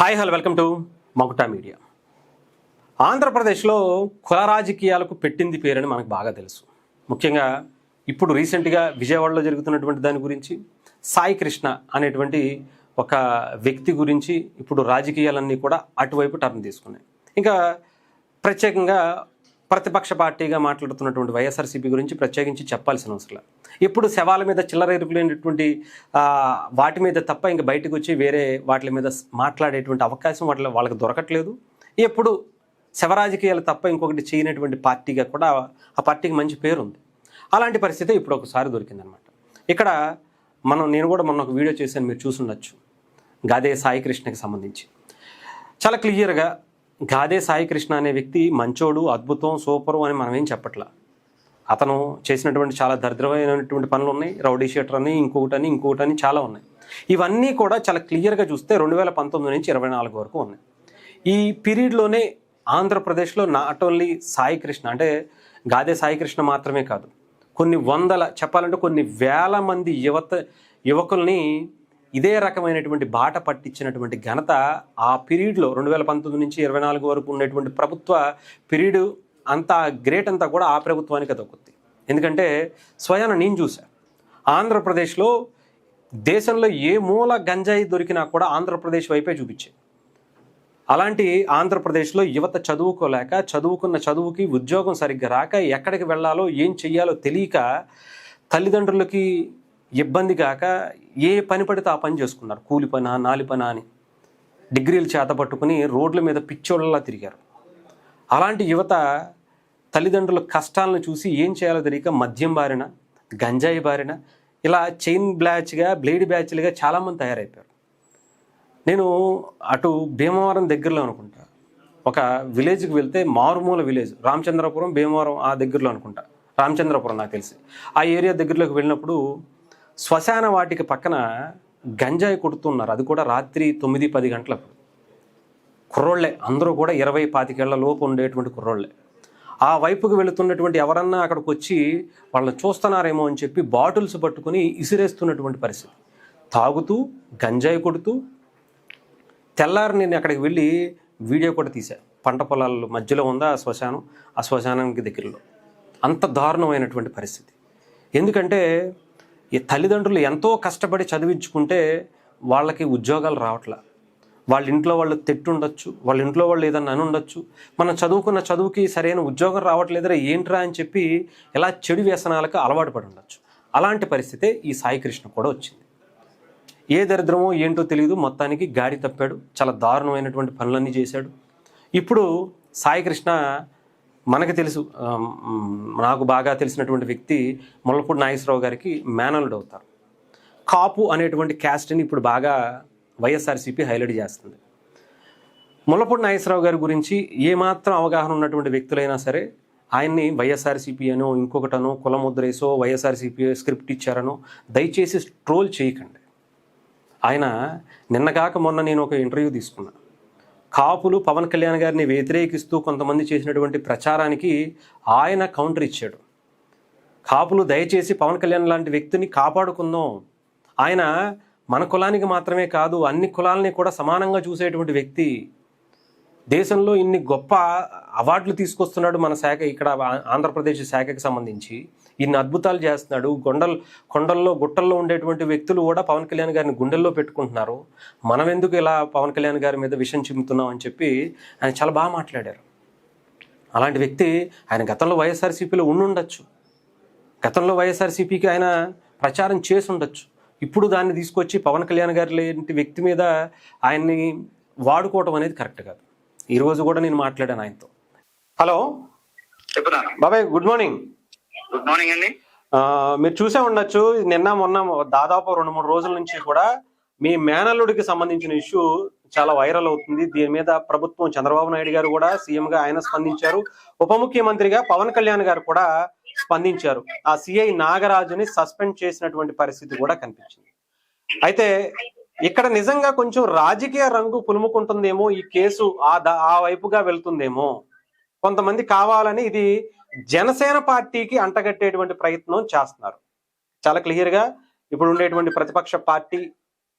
Hi hello welcome to మకుటా media. ఆంధ్రప్రదేశ్లో కుల రాజకీయాలకు పెట్టింది పేరని మనకు బాగా తెలుసు. ముఖ్యంగా ఇప్పుడు రీసెంట్గా విజయవాడలో జరుగుతున్నటువంటి దాని గురించి సాయి కృష్ణ అనేటువంటి ఒక వ్యక్తి గురించి ఇప్పుడు రాజకీయాలన్నీ కూడా అటువైపు టర్న్ తీసుకున్నాయి. ఇంకా ప్రత్యేకంగా ప్రతిపక్ష పార్టీగా మాట్లాడుతున్నటువంటి వైఎస్ఆర్సీపీ గురించి ప్రత్యేకించి చెప్పాల్సిన అవసరం. ఇప్పుడు శవాల మీద చిల్లర ఎరుపులేనటువంటి వాటి మీద తప్ప ఇంకా బయటకు వచ్చి వేరే వాటి మీద మాట్లాడేటువంటి అవకాశం వాళ్ళకి దొరకట్లేదు. ఎప్పుడు శవరాజకీయాలు తప్ప ఇంకొకటి చేయనటువంటి పార్టీగా కూడా ఆ పార్టీకి మంచి పేరు ఉంది. అలాంటి పరిస్థితి ఇప్పుడు ఒకసారి దొరికిందనమాట. ఇక్కడ నేను కూడా మొన్న ఒక వీడియో చేశాను, మీరు చూసుండొచ్చు. గాదే సాయి కృష్ణకి సంబంధించి చాలా క్లియర్గా గాదే సాయి కృష్ణ అనే వ్యక్తి మంచోడు, అద్భుతం, సూపరు అని మనం ఏం చెప్పట్లా. అతను చేసినటువంటి చాలా దరిద్రమైనటువంటి పనులు ఉన్నాయి. రౌడీ షీటర్ అని ఇంకొకటని చాలా ఉన్నాయి. ఇవన్నీ కూడా చాలా క్లియర్గా చూస్తే 2019 నుంచి 24 వరకు ఉన్నాయి. ఈ పీరియడ్లోనే ఆంధ్రప్రదేశ్లో నాట్ ఓన్లీ సాయి కృష్ణ అంటే గాదే సాయి కృష్ణ మాత్రమే కాదు, కొన్ని వందల చెప్పాలంటే కొన్ని వేల మంది యువకుల్ని ఇదే రకమైనటువంటి బాట పట్టించినటువంటి ఘనత ఆ పీరియడ్లో 2019 నుంచి 24 వరకు ఉన్నటువంటి ప్రభుత్వ పీరియడ్ అంతా గ్రేట్ అంతా కూడా ఆ ప్రభుత్వానికి దొక్కుద్ది. ఎందుకంటే స్వయాన నేను చూశాను. ఆంధ్రప్రదేశ్లో దేశంలో ఏ మూల గంజాయి దొరికినా కూడా ఆంధ్రప్రదేశ్ వైపే చూపించే. అలాంటి ఆంధ్రప్రదేశ్లో యువత చదువుకోలేక, చదువుకున్న చదువుకి ఉద్యోగం సరిగ్గా రాక, ఎక్కడికి వెళ్ళాలో ఏం చెయ్యాలో తెలియక, తల్లిదండ్రులకి ఇబ్బంది కాక ఏ పని పడితే ఆ పని చేసుకున్నారు. కూలి పనా, నాలి పనా అని డిగ్రీలు చేత పట్టుకుని రోడ్ల మీద పిచ్చోళ్ళలా తిరిగారు. అలాంటి యువత తల్లిదండ్రుల కష్టాలను చూసి ఏం చేయాలో తెలియక మద్యం బారిన, గంజాయి బారిన, ఇలా చైన్ బ్లేడ్ బ్యాచ్లుగా చాలామంది తయారైపోయారు. నేను అటు భీమవరం దగ్గరలో అనుకుంటా ఒక విలేజ్కి వెళ్తే, మారుమూల విలేజ్, రామచంద్రపురం, భీమవరం ఆ దగ్గరలో అనుకుంటా, రామచంద్రపురం నాకు తెలిసి. ఆ ఏరియా దగ్గరలోకి వెళ్ళినప్పుడు శ్మశాన వాటికి పక్కన గంజాయి కొడుతున్నారు. అది కూడా రాత్రి 9-10 గంటలకు. కుర్రోళ్లే అందరూ కూడా 20-25 ఏళ్ల లోపు ఉండేటువంటి కుర్రోళ్లే. ఆ వైపుకు వెళుతున్నటువంటి ఎవరన్నా అక్కడికి వచ్చి వాళ్ళని చూస్తున్నారేమో అని చెప్పి బాటిల్స్ పట్టుకుని ఇసిరేస్తున్నటువంటి పరిస్థితి. తాగుతూ గంజాయి కొడుతూ. తెల్లారి నేను అక్కడికి వెళ్ళి వీడియో కూడా తీశా. పంట పొలాల మధ్యలో ఉందా ఆ శ్మశానం, ఆ శ్మశానానికి దగ్గరలో. అంత దారుణమైనటువంటి పరిస్థితి. ఎందుకంటే ఈ తల్లిదండ్రులు ఎంతో కష్టపడి చదివించుకుంటే వాళ్ళకి ఉద్యోగాలు రావట్లా. వాళ్ళ ఇంట్లో వాళ్ళు ఉండొచ్చు, వాళ్ళ ఇంట్లో వాళ్ళు ఏదన్నా అని ఉండొచ్చు. మనం చదువుకున్న చదువుకి సరైన ఉద్యోగం రావట్లేదురా ఏంట్రా అని చెప్పి ఇలా చెడు వ్యసనాలకు అలవాటు పడి ఉండొచ్చు. అలాంటి పరిస్థితే ఈ సాయి కృష్ణ కూడా వచ్చింది. ఏ దరిద్రమో ఏంటో తెలియదు, మొత్తానికి గాడి తప్పాడు. చాలా దారుణమైనటువంటి పనులన్నీ చేశాడు. ఇప్పుడు సాయి కృష్ణ మనకు తెలుసు, నాకు బాగా తెలిసినటువంటి వ్యక్తి ముల్లపూడి నాగేశ్వరరావు గారికి మేనల్లుడు అవుతారు. కాపు అనేటువంటి క్యాస్ట్ని ఇప్పుడు బాగా వైఎస్ఆర్సీపీ హైలైట్ చేస్తుంది. ముల్లపూడి నాగేశ్వరరావు గారి గురించి ఏమాత్రం అవగాహన ఉన్నటువంటి వ్యక్తులైనా సరే ఆయన్ని వైఎస్ఆర్సీపీ అనో ఇంకొకటనో కులముద్రేసో వైఎస్ఆర్సీపీ స్క్రిప్ట్ ఇచ్చారనో దయచేసి ట్రోల్ చేయకండి. ఆయన నిన్నగాక మొన్న నేను ఒక ఇంటర్వ్యూ తీసుకున్నా. కాపులు పవన్ కళ్యాణ్ గారిని వ్యతిరేకిస్తూ కొంతమంది చేసినటువంటి ప్రచారానికి ఆయన కౌంటర్ ఇచ్చాడు. కాపులు దయచేసి పవన్ కళ్యాణ్ లాంటి వ్యక్తిని కాపాడుకుందాం. ఆయన మన కులానికి మాత్రమే కాదు అన్ని కులాలని కూడా సమానంగా చూసేటువంటి వ్యక్తి. దేశంలో ఇన్ని గొప్ప అవార్డులు తీసుకొస్తున్నాడు మన శాఖ, ఇక్కడ ఆంధ్రప్రదేశ్ శాఖకి సంబంధించి ఇన్ని అద్భుతాలు చేస్తున్నాడు. కొండల్లో గుట్టల్లో ఉండేటువంటి వ్యక్తులు కూడా పవన్ కళ్యాణ్ గారిని గుండెల్లో పెట్టుకుంటున్నారు. మనం ఎందుకు ఇలా పవన్ కళ్యాణ్ గారి మీద విషం చిమ్ముతున్నాం అని చెప్పి ఆయన చాలా బాగా మాట్లాడారు. అలాంటి వ్యక్తి ఆయన గతంలో వైఎస్ఆర్సీపీలో ఉండుండొచ్చు, గతంలో వైఎస్ఆర్సీపీకి ఆయన ప్రచారం చేసి ఉండొచ్చు. ఇప్పుడు దాన్ని తీసుకొచ్చి పవన్ కళ్యాణ్ గారి లాంటి వ్యక్తి మీద ఆయన్ని వాడుకోవటం అనేది కరెక్ట్ కాదు. ఈరోజు కూడా నేను మాట్లాడాను ఆయనతో. హలో బాబాయ్, గుడ్ మార్నింగ్. గుడ్ మార్నింగ్ అండి. మీరు చూసే ఉండొచ్చు, నిన్న మొన్న దాదాపు 2-3 రోజుల నుంచి కూడా మీ మేనల్లుడికి సంబంధించిన ఇష్యూ చాలా వైరల్ అవుతుంది. దీని మీద ప్రభుత్వం చంద్రబాబు నాయుడు గారు కూడా సీఎంగా ఆయన స్పందించారు, ఉప ముఖ్యమంత్రిగా పవన్ కళ్యాణ్ గారు కూడా స్పందించారు. ఆ సిఐ నాగరాజుని సస్పెండ్ చేసినటువంటి పరిస్థితి కూడా కనిపించింది. అయితే ఇక్కడ నిజంగా కొంచెం రాజకీయ రంగు పులుముకుంటుందేమో, ఈ కేసు ఆ వైపుగా వెళ్తుందేమో. కొంతమంది కావాలని ఇది జనసేన పార్టీకి అంటగట్టేటువంటి ప్రయత్నం చేస్తున్నారు. చాలా క్లియర్గా ఇప్పుడు ఉండేటువంటి ప్రతిపక్ష పార్టీ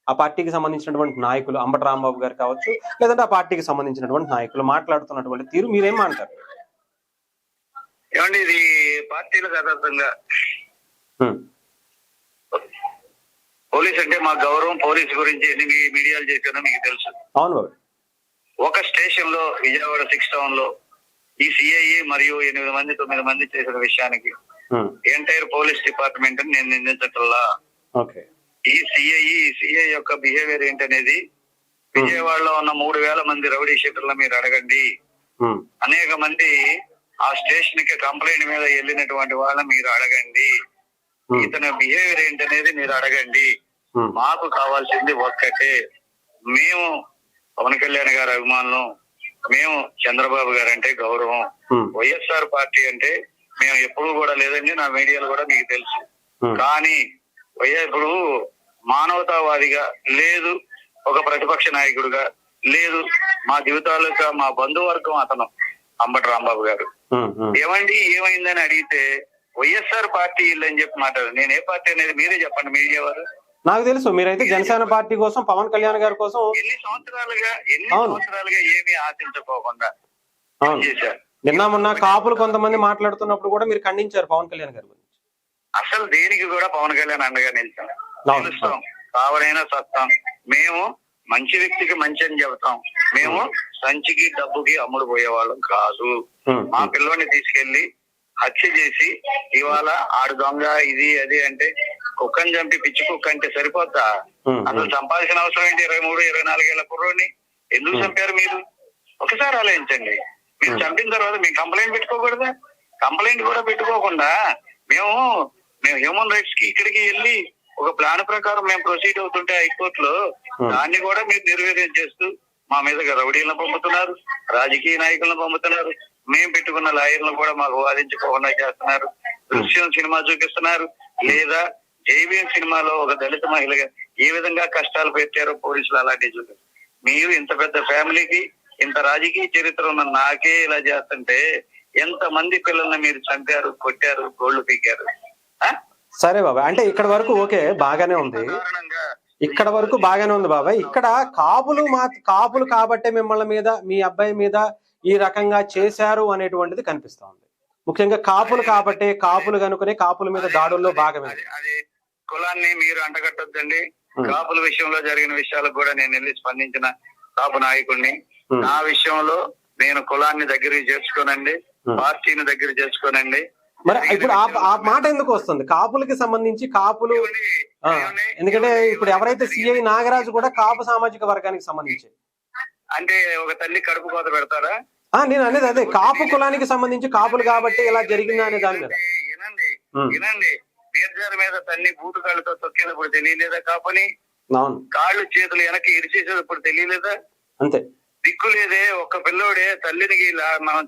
ఆ పార్టీకి సంబంధించినటువంటి నాయకులు అంబటి రాంబాబు గారు కావచ్చు, లేదంటే ఆ పార్టీకి సంబంధించినటువంటి నాయకులు మాట్లాడుతున్నటువంటి తీరు మీరేమంటారు? ఏమండి, ఇది పార్టీలకు యథార్థంగా పోలీస్ అంటే మా గౌరవం. పోలీస్ గురించి ఎన్ని మీడియాలు చేశానో మీకు తెలుసు. అవును బాబు. ఒక స్టేషన్ లో విజయవాడ 6 టౌన్ లో ఈ సిఐఏ మరియు 8 మంది 9 మంది చేసిన విషయానికి ఎంటైర్ పోలీస్ డిపార్ట్మెంట్ నేను నిందించటల్లా. ఈ సిఐ యొక్క బిహేవియర్ ఏంటనేది విజయవాడలో ఉన్న 3,000 మంది రౌడీ షీటర్ల మీరు అడగండి. అనేక మంది ఆ స్టేషన్ కి కంప్లైంట్ మీద వెళ్ళినటువంటి వాళ్ళ మీరు అడగండి. ఇతని బిహేవియర్ ఏంటనేది మీరు అడగండి. మాకు కావాల్సింది ఒక్కటే, మేము పవన్ కళ్యాణ్ గారి అభిమానులు, మేము చంద్రబాబు గారు అంటే గౌరవం. వైఎస్ఆర్ పార్టీ అంటే మేము ఎప్పుడూ కూడా లేదండి, నా మీడియాలో కూడా మీకు తెలుసు. కానీ ఇప్పుడు మానవతావాదిగా లేదు, ఒక ప్రతిపక్ష నాయకుడిగా లేదు, మా జీవితాలుగా మా బంధువర్గం అతను అంబటి రాంబాబు గారు. ఏమండి ఏమైందని అడిగితే వైఎస్ఆర్ పార్టీ ఇల్లని చెప్పి మాట్లాడారు. నేను ఏ పార్టీ అనేది మీరే చెప్పండి మీడియా వారు. నాకు తెలుసు మీరైతే జనసేన పార్టీ కోసం, పవన్ కళ్యాణ్ గారి కోసం ఎన్ని సంవత్సరాలుగా ఏమీ ఆశించుకోకుండా చేశారు. నిన్న మొన్న కాపులు కొంతమంది మాట్లాడుతున్నప్పుడు కూడా మీరు ఖండించారు పవన్ కళ్యాణ్ గారి గురించి. అసలు దేనికి కూడా పవన్ కళ్యాణ్ అండగా నిలుస్తాం. కావలైనా సత్తాం. మేము మంచి వ్యక్తికి మంచి అని చెబుతాం. మేము సంచికి డబ్బుకి అమ్ముడు పోయేవాళ్ళం కాదు. మా పిల్లోని తీసుకెళ్లి హత్య చేసి ఇవాళ ఆడు దొంగ ఇది అది అంటే కుక్కని చంపి పిచ్చి కుక్క అంటే సరిపోతా? అసలు చంపాల్సిన అవసరం ఏంటి? 23-24 ఏళ్ల కుర్రోడిని ఎందుకు చంపారు మీరు? ఒకసారి ఆలోచించండి. మీరు చంపిన తర్వాత మేము కంప్లైంట్ పెట్టుకోకూడదా? కంప్లైంట్ కూడా పెట్టుకోకుండా మేము హ్యూమన్ రైట్స్ కి ఇక్కడికి వెళ్ళి ఒక ప్లాన్ ప్రకారం మేము ప్రొసీడ్ అవుతుంటే హైకోర్టులో దాన్ని కూడా మీరు నిర్వీర్యం చేస్తూ మా మీద రౌడీలను పంపుతున్నారు, రాజకీయ నాయకులను పంపుతున్నారు. మేము పెట్టుకున్న లాయర్లను కూడా మాకు వాదించుకోకుండా చేస్తున్నారు. దృశ్యం సినిమా చూపిస్తున్నారు, లేదా జైవీఎం సినిమాలో ఒక దళిత మహిళగా ఏ విధంగా కష్టాలు పెట్టారో పోలీసులు అలాంటివి చూపారు. మీరు ఇంత పెద్ద ఫ్యామిలీకి ఇంత రాజకీయ చరిత్ర ఉన్న నాకే ఇలా చేస్తుంటే ఎంత మంది పిల్లల్ని మీరు చంపారు, కొట్టారు, గోళ్లు పీకారు. సరే బాబా, అంటే ఇక్కడ వరకు ఓకే, బాగానే ఉంది. ఇక్కడ వరకు బాగానే ఉంది బాబాయ్. ఇక్కడ కాపులు కాబట్టే మిమ్మల్ని మీద, మీ అబ్బాయి మీద ఈ రకంగా చేశారు అనేటువంటిది కనిపిస్తా ఉంది. ముఖ్యంగా కాపులు కాబట్టే, కాపులు కనుకునే కాపుల మీద దాడుల్లో భాగమే. అది కులాన్ని మీరు అంటగట్టొద్దండి. కాపుల విషయంలో జరిగిన విషయాలకు కూడా నేను వెళ్ళి స్పందించిన కాపు నాయకుడిని. నా విషయంలో నేను కులాన్ని దగ్గరికి చేర్చుకోనండి, పార్టీని దగ్గర చేసుకోనండి. మరి ఇప్పుడు ఆ మాట ఎందుకు వస్తుంది కాపులకి సంబంధించి? కాపులు ఎందుకంటే ఇప్పుడు ఎవరైతే సిఐ నాగరాజు కూడా కాపు సామాజిక వర్గానికి సంబంధించి అంటే ఒక తల్లి కడుపు కోత పెడతారా? నేను అనేది అదే, కాపు కులానికి సంబంధించి కాపులు కాబట్టి ఇలా జరిగిందా అనే దాని మీద. వినండి, బీర్జాల మీద తల్లి బూటు కాళ్ళతో తొక్కేటప్పుడు తెలియలేదా కాపుని? కాళ్ళు చేతులు వెనక్కి ఇరిచేసేటప్పుడు తెలియలేదా? అంతే. దిక్కు లేదే, ఒక్క పిల్లోడే తల్లిని మనం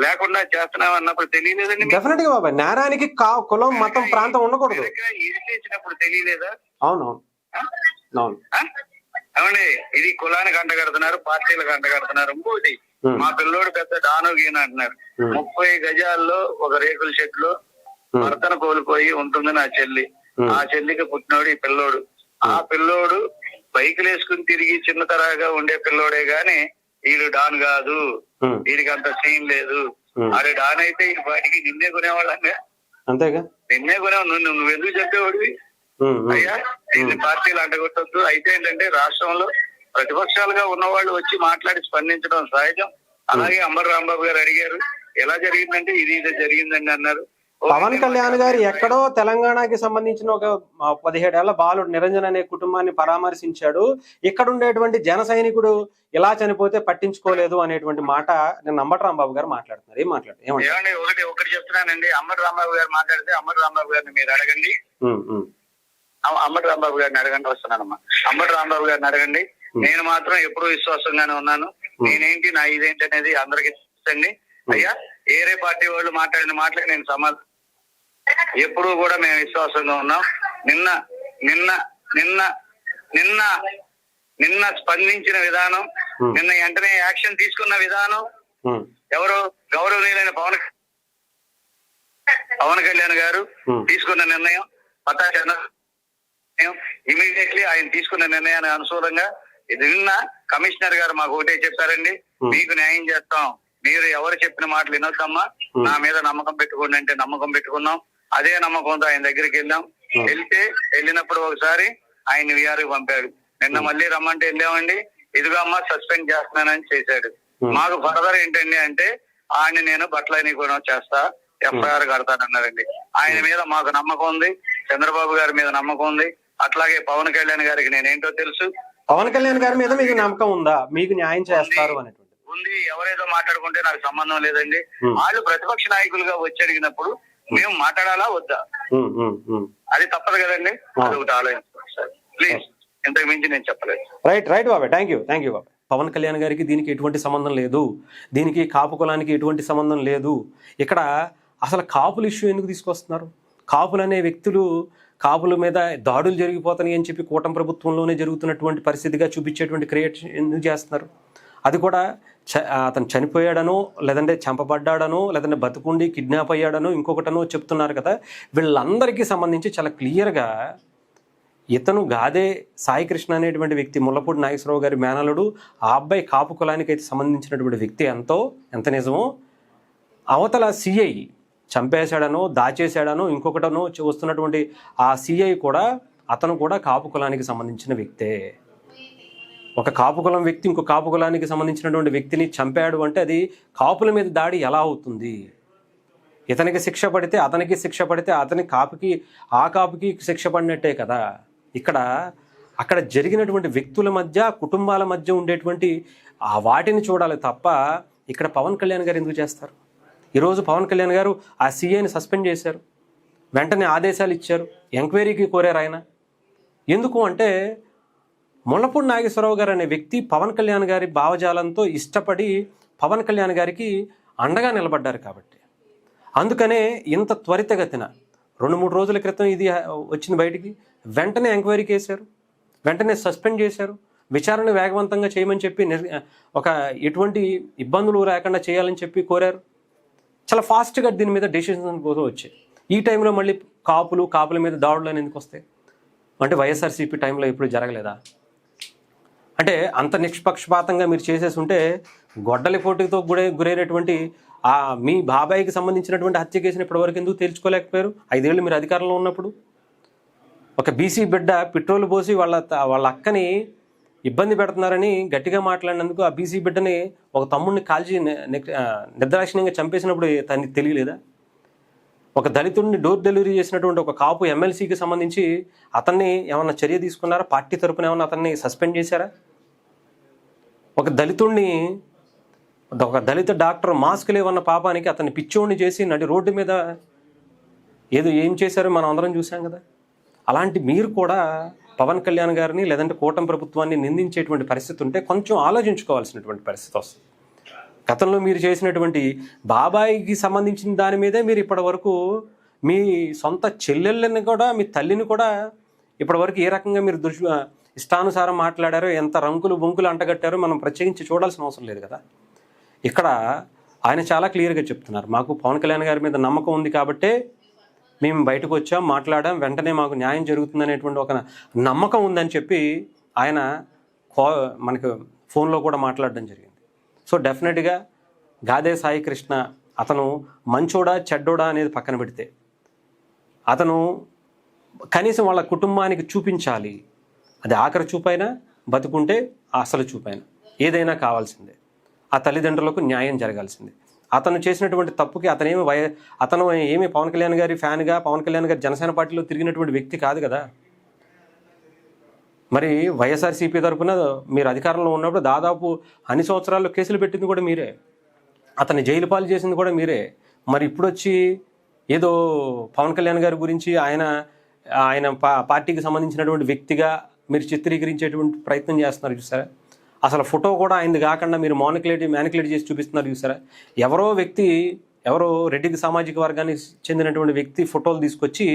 లేకుండా చేస్తున్నాం అన్నప్పుడు తెలియలేదండి. డెఫినెట్ గా బాబాయ్, నేరానికి కులం మతం ప్రాంతం ఉండకూడదు. ఇరిచేసినప్పుడు తెలియలేదా? అవును. ఏమండి, ఇది కులానికి అంటగడుతున్నారు, పార్టీలకు అంటగడుతున్నారు. ఇంకోటి, మా పిల్లోడు పెద్ద డాను గీన అంటున్నారు. 30 గజాల్లో ఒక రేకుల షెడ్లో భర్తను కోల్పోయి ఉంటుంది నా చెల్లి. ఆ చెల్లికి పుట్టినోడు ఈ పిల్లోడు. ఆ పిల్లోడు బైకులు వేసుకుని తిరిగి చిన్న తరహాగా ఉండే పిల్లోడే గాని వీడు డాన్ కాదు, వీడికి అంత సీన్ లేదు. ఆడే డాన్ అయితే ఈ వాటికి నిన్నే కొనేవాళ్ళంగా. అంతేగా, నిన్నే కొనేవాడు. నువ్వు ఎందుకు చెప్పేవాడివి? అయ్యా, దీన్ని పార్టీలు అంటగొట్టద్దు. అయితే ఏంటంటే రాష్ట్రంలో ప్రతిపక్షాలుగా ఉన్నవాళ్ళు వచ్చి మాట్లాడి స్పందించడం సహజం. అలాగే అంబటి రాంబాబు గారు అడిగారు, ఎలా జరిగిందంటే ఇది జరిగిందండి అన్నారు. పవన్ కళ్యాణ్ గారు ఎక్కడో తెలంగాణకి సంబంధించిన ఒక 17 ఏళ్ల బాలుడు నిరంజన్ అనే కుటుంబాన్ని పరామర్శించాడు. ఇక్కడ ఉండేటువంటి జన సైనికుడు ఇలా చనిపోతే పట్టించుకోలేదు అనేటువంటి మాట నేను అంబటి రాంబాబు గారు మాట్లాడుతున్నారు. ఏం మాట్లాడుతున్నారు? ఒకటి చెప్తున్నానండి, అంబటి రాంబాబు గారు మాట్లాడితే అంబటి రాంబాబు గారిని మీరు అడగండి. అంబటి రాంబాబు గారిని అడగండి. వస్తున్నానమ్మా, అంబటి రాంబాబు గారిని అడగండి. నేను మాత్రం ఎప్పుడూ విశ్వాసంగానే ఉన్నాను. నేనేంటి, నా ఇదేంటి అనేది అందరికి తెలుసండి. అయ్యా, ఏరే పార్టీ వాళ్ళు మాట్లాడిన మాటలకు నేను సమాధానం ఎప్పుడూ కూడా మేము విశ్వాసంగా ఉన్నాం. నిన్న నిన్న నిన్న నిన్న నిన్న స్పందించిన విధానం, నిన్న వెంటనే యాక్షన్ తీసుకున్న విధానం, ఎవరు గౌరవనీయులైన పవన్ కళ్యాణ్ గారు తీసుకున్న నిర్ణయం, ఇమీడియట్లీ ఆయన తీసుకున్న నిర్ణయానికి అనుసూలంగా ఇది నిన్న కమిషనర్ గారు మాకు ఒకటే చెప్పారండి, మీకు న్యాయం చేస్తాం, మీరు ఎవరు చెప్పిన మాటలు వినొద్దమ్మా, నా మీద నమ్మకం పెట్టుకోండి అంటే నమ్మకం పెట్టుకున్నాం. అదే నమ్మకంతో ఆయన దగ్గరికి వెళ్ళినప్పుడు ఒకసారి ఆయన విఆర్కి పంపాడు. నిన్న మళ్ళీ రమ్మంటే వెళ్ళామండి, ఇదిగో అమ్మా సస్పెండ్ చేస్తున్నానని చేశాడు. మాకు ఫర్దర్ ఏంటండి అంటే ఆయన నేను బట్టలని కూడా చేస్తా, ఎఫ్ఐఆర్ కడతానన్నారండి. ఆయన మీద మాకు నమ్మకం ఉంది, చంద్రబాబు గారి మీద నమ్మకం ఉంది, అట్లాగే పవన్ కళ్యాణ్ గారికి నేనేంటో తెలుసు. పవన్ కళ్యాణ్ గారి మీద మీకు నమ్మకం ఉందా? మీకు న్యాయం చేస్తారు అనేటువంటి ఉంది. ఎవరేదో మాట్లాడుకుంటే నాకు సంబంధం లేదండి. వాళ్ళు ప్రతిపక్ష నాయకులుగా వచ్చి అడిగినప్పుడు మేము మాట్లాడాలా వద్దా, అది తప్పదు కదండి. అది ఒకటి ఆలోచించుకోండి సార్ ప్లీజ్, ఇంతకు మించి నేను చెప్పలేదు. రైట్ బాబాయ్, థ్యాంక్ యూ బాబాయ్. పవన్ కళ్యాణ్ గారికి దీనికి ఎటువంటి సంబంధం లేదు, దీనికి కాపు కులానికి ఎటువంటి సంబంధం లేదు. ఇక్కడ అసలు కాపుల ఇష్యూ ఎందుకు తీసుకొస్తున్నారు? కాపులు అనే వ్యక్తులు కాపుల మీద దాడులు జరిగిపోతాయి అని చెప్పి కూటమి ప్రభుత్వంలోనే జరుగుతున్నటువంటి పరిస్థితిగా చూపించేటువంటి క్రియేట్ ఎందుకు చేస్తున్నారు? అది కూడా అతను చనిపోయాడనో, లేదంటే చంపబడ్డాడనో, లేదంటే బతుకుండి కిడ్నాప్ అయ్యాడనో, ఇంకొకటనో చెప్తున్నారు కదా. వీళ్ళందరికీ సంబంధించి చాలా క్లియర్గా ఇతను గాదే సాయికృష్ణ అనేటువంటి వ్యక్తి, ముల్లపూడి నాగేశ్వరరావు గారి మేనలుడు, ఆ అబ్బాయి కాపు కులానికి అయితే సంబంధించినటువంటి వ్యక్తి ఎంత నిజమో, అవతల సిఐ చంపేశాడనో, దాచేశాడనో, ఇంకొకటనో వస్తున్నటువంటి ఆ సిఐ కూడా అతను కూడా కాపు కులానికి సంబంధించిన వ్యక్తే. ఒక కాపు కులం వ్యక్తి ఇంకో కాపు కులానికి సంబంధించినటువంటి వ్యక్తిని చంపాడు అంటే అది కాపుల మీద దాడి ఎలా అవుతుంది? ఇతనికి శిక్ష పడితే అతనికి శిక్ష పడితే అతని కాపుకి ఆ కాపుకి శిక్ష పడినట్టే కదా. అక్కడ జరిగినటువంటి వ్యక్తుల మధ్య, కుటుంబాల మధ్య ఉండేటువంటి ఆ వాటిని చూడాలి తప్ప ఇక్కడ పవన్ కళ్యాణ్ గారు ఎందుకు చేస్తారు? ఈరోజు పవన్ కళ్యాణ్ గారు ఆ సీఐని సస్పెండ్ చేశారు, వెంటనే ఆదేశాలు ఇచ్చారు, ఎంక్వైరీకి కోరారు. ఆయన ఎందుకు అంటే ముల్లపూడి నాగేశ్వరరావు గారు అనే వ్యక్తి పవన్ కళ్యాణ్ గారి భావజాలంతో ఇష్టపడి పవన్ కళ్యాణ్ గారికి అండగా నిలబడ్డారు కాబట్టి. అందుకనే ఇంత త్వరితగతిన 2-3 రోజుల క్రితం ఇది వచ్చింది బయటికి, వెంటనే ఎంక్వైరీకి వేశారు, వెంటనే సస్పెండ్ చేశారు, విచారణ వేగవంతంగా చేయమని చెప్పి ఒక ఎటువంటి ఇబ్బందులు లేకుండా చేయాలని చెప్పి కోరారు. చాలా ఫాస్ట్గా దీని మీద డెసిషన్ కోసం వచ్చాయి. ఈ టైంలో మళ్ళీ కాపుల మీద దాడులు అని ఎందుకు వస్తాయి? అంటే వైఎస్ఆర్సీపీ టైంలో ఎప్పుడు జరగలేదా? అంటే అంత నిష్పక్షపాతంగా మీరు చేసేసి ఉంటే గొడ్డలి పోటీతో గురైనటువంటి మీ బాబాయికి సంబంధించినటువంటి హత్య కేసుని ఇప్పటివరకు ఎందుకు తేల్చుకోలేకపోయారు? 5 ఏళ్ళు మీరు అధికారంలో ఉన్నప్పుడు. ఒక బీసీ బిడ్డ పెట్రోల్ పోసి వాళ్ళ అక్కని ఇబ్బంది పెడుతున్నారని గట్టిగా మాట్లాడినందుకు ఆ బీసీ బిడ్డని ఒక తమ్ముడిని కాల్చి నిర్దాక్షిణ్యంగా చంపేసినప్పుడు తనకి తెలియలేదా? ఒక దళితుడిని డోర్ డెలివరీ చేసినటువంటి ఒక కాపు ఎమ్మెల్సీకి సంబంధించి అతన్ని ఏమన్నా చర్య తీసుకున్నారా? పార్టీ తరపున ఏమన్నా అతన్ని సస్పెండ్ చేశారా? ఒక దళిత డాక్టర్ మాస్క్ లేవన్న పాపానికి అతన్ని పిచ్చోడిని చేసి నడి రోడ్డు మీద ఏం చేశారో మనం అందరం చూసాం కదా. అలాంటి మీరు కూడా పవన్ కళ్యాణ్ గారిని లేదంటే కూటమి ప్రభుత్వాన్ని నిందించేటువంటి పరిస్థితి ఉంటే కొంచెం ఆలోచించుకోవాల్సినటువంటి పరిస్థితి వస్తుంది. గతంలో మీరు చేసినటువంటి బాబాయికి సంబంధించిన దాని మీదే మీరు ఇప్పటి వరకు మీ సొంత చెల్లెళ్ళని కూడా, మీ తల్లిని కూడా ఇప్పటివరకు ఏ రకంగా మీరు ఇష్టానుసారం మాట్లాడారో, ఎంత రంకులు బొంకులు అంటగట్టారో మనం ప్రత్యేకించి చూడాల్సిన అవసరం లేదు కదా. ఇక్కడ ఆయన చాలా క్లియర్గా చెప్తున్నారు, మాకు పవన్ కళ్యాణ్ గారి మీద నమ్మకం ఉంది కాబట్టే మేము బయటకు వచ్చాం, మాట్లాడాం, వెంటనే మాకు న్యాయం జరుగుతుందనేటువంటి ఒక నమ్మకం ఉందని చెప్పి ఆయన మనకు ఫోన్లో కూడా మాట్లాడడం జరిగింది. సో డెఫినెట్గా గాదే సాయికృష్ణ అతను మంచోడా చెడ్డోడా అనేది పక్కన పెడితే అతను కనీసం వాళ్ళ కుటుంబానికి చూపించాలి. అది ఆఖరి చూపైనా, బతుకుంటే అసలు చూపైనా, ఏదైనా కావాల్సిందే. ఆ తల్లిదండ్రులకు న్యాయం జరగాల్సిందే. అతను చేసినటువంటి తప్పుకి అతను ఏమి పవన్ కళ్యాణ్ గారి ఫ్యాన్గా, పవన్ కళ్యాణ్ గారి జనసేన పార్టీలో తిరిగినటువంటి వ్యక్తి కాదు కదా. మరి వైఎస్ఆర్సీపీ తరఫున మీరు అధికారంలో ఉన్నప్పుడు దాదాపు అన్ని సంవత్సరాల్లో కేసులు పెట్టింది కూడా మీరే, అతన్ని జైలు పాలు చేసింది కూడా మీరే. మరి ఇప్పుడు వచ్చి ఏదో పవన్ కళ్యాణ్ గారి గురించి ఆయన పార్టీకి సంబంధించినటువంటి వ్యక్తిగా మీరు చిత్రీకరించేటువంటి ప్రయత్నం చేస్తున్నారు చూసారా. అసలు ఫోటో కూడా ఆయనది కాకుండా మీరు మ్యానికులేట్ చేసి చూపిస్తున్నారు చూసారా. ఎవరో రెడ్డికి సామాజిక వర్గానికి చెందినటువంటి వ్యక్తి ఫోటోలు తీసుకొచ్చి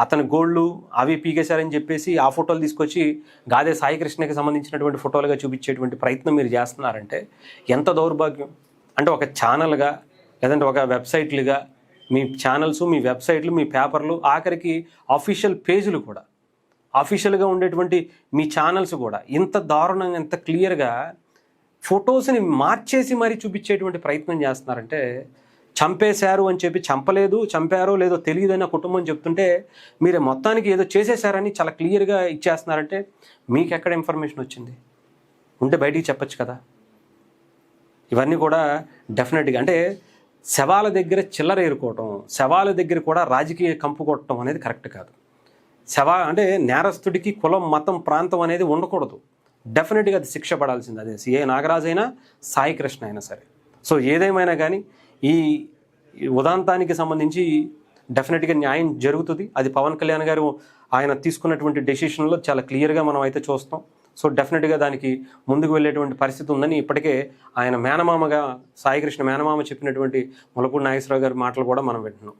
అతని గోళ్ళు అవి పీకేశారని చెప్పేసి ఆ ఫోటోలు తీసుకొచ్చి గాదే సాయికృష్ణకి సంబంధించినటువంటి ఫోటోలుగా చూపించేటువంటి ప్రయత్నం మీరు చేస్తున్నారంటే ఎంత దౌర్భాగ్యం. అంటే ఒక ఛానల్గా లేదంటే ఒక వెబ్సైట్లుగా మీ ఛానల్స్, మీ వెబ్సైట్లు, మీ పేపర్లు, ఆఖరికి అఫీషియల్ పేజీలు కూడా అఫీషియల్గా ఉండేటువంటి మీ ఛానల్స్ కూడా ఇంత దారుణంగా ఇంత క్లియర్గా ఫొటోస్ని మార్చేసి మరీ చూపించేటువంటి ప్రయత్నం చేస్తున్నారంటే, చంపేశారు అని చెప్పి చంపలేదు, చంపారో లేదో తెలియదని ఆ కుటుంబం చెప్తుంటే మీరు మొత్తానికి ఏదో చేసేశారని చాలా క్లియర్గా ఇచ్చేస్తున్నారంటే మీకు ఎక్కడ ఇన్ఫర్మేషన్ వచ్చింది? ఉంటే బయటికి చెప్పచ్చు కదా. ఇవన్నీ కూడా డెఫినెట్గా అంటే శవాల దగ్గర చిల్లర ఏరుకోవటం, శవాల దగ్గర కూడా రాజకీయ కంపు కొట్టడం అనేది కరెక్ట్ కాదు. అంటే నేరస్తుడికి కులం, మతం, ప్రాంతం అనేది ఉండకూడదు. డెఫినెట్గా అది శిక్ష పడాల్సింది. అదే సిఐ నాగరాజు అయినా, సాయి కృష్ణ అయినా సరే. సో ఏదేమైనా కానీ ఈ ఉదాంతానికి సంబంధించి డెఫినెట్గా న్యాయం జరుగుతుంది. అది పవన్ కళ్యాణ్ గారు ఆయన తీసుకున్నటువంటి డెసిషన్లో చాలా క్లియర్గా మనం అయితే చూస్తాం. సో డెఫినెట్గా దానికి ముందుకు వెళ్ళేటువంటి పరిస్థితి ఉందని ఇప్పటికే ఆయన మేనమామగా, సాయి కృష్ణ మేనమామ చెప్పినటువంటి ములపూడి నాగేశ్వరరావు గారి మాటలు కూడా మనం వింటున్నాం.